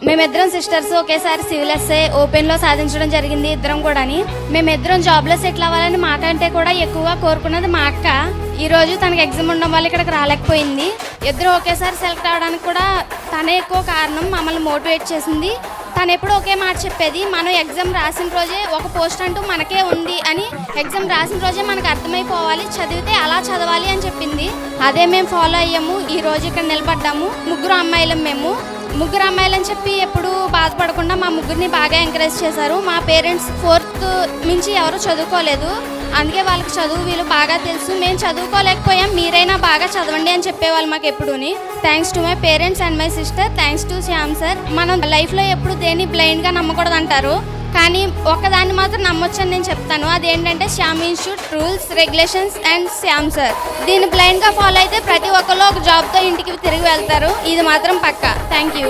మేమిద్దరం సిస్టర్స్ ఒకేసారి civil SA ఓపెన్లో సాధించడం జరిగింది. ఇద్దరం కూడాని మేమిద్దరం జాబ్లో సెటిల్ అవ్వాలని మాకంటే కూడా ఎక్కువగా కోరుకున్నది మా అక్క. ఈ రోజు తనకి ఎగ్జామ్ ఉండడం వల్ల ఇక్కడికి రాలేకపోయింది. ఇద్దరు ఒకేసారి సెలెక్ట్ అవ్వడానికి కూడా తనే ఎక్కువ కారణం. మమ్మల్ని మోటివేట్ చేసింది. తను ఎప్పుడు ఒకే మాట చెప్పేది, మనం ఎగ్జామ్ రాసిన రోజే ఒక పోస్ట్ అంటూ మనకే ఉంది అని, ఎగ్జామ్ రాసిన రోజే మనకు అర్థమైపోవాలి, చదివితే అలా చదవాలి అని చెప్పింది. అదే మేము ఫాలో అయ్యాము. ఈ రోజు ఇక్కడ నిలబడ్డాము. ముగ్గురు అమ్మాయిలని చెప్పి ఎప్పుడు బాధపడకుండా మా ముగ్గురిని బాగా ఎంకరేజ్ చేశారు. మా పేరెంట్స్ 4th మించి ఎవరు చదువుకోలేదు, అందుకే వాళ్ళకి చదువు వీళ్ళు బాగా తెలుసు. మేము చదువుకోలేకపోయాం, మీరైనా బాగా చదవండి అని చెప్పేవాళ్ళు మాకు ఎప్పుడూని. Thanks to my parents and my sister. Thanks to Shyam sir. మనం లైఫ్లో ఎప్పుడు దేన్ని బ్లైండ్గా నమ్మకూడదు అంటారు, కానీ ఒక్కదాన్ని మాత్రం నమ్మొచ్చని నేను చెప్తాను. అదేంటంటే Shyam institute rules, regulations and Shyam sir. దీన్ని బ్లైండ్గా ఫాలో అయితే ప్రతి ఒక్కరు ఒక జాబ్తో ఇంటికి తిరిగి వెళ్తారు. ఇది మాత్రం పక్కా. Thank you.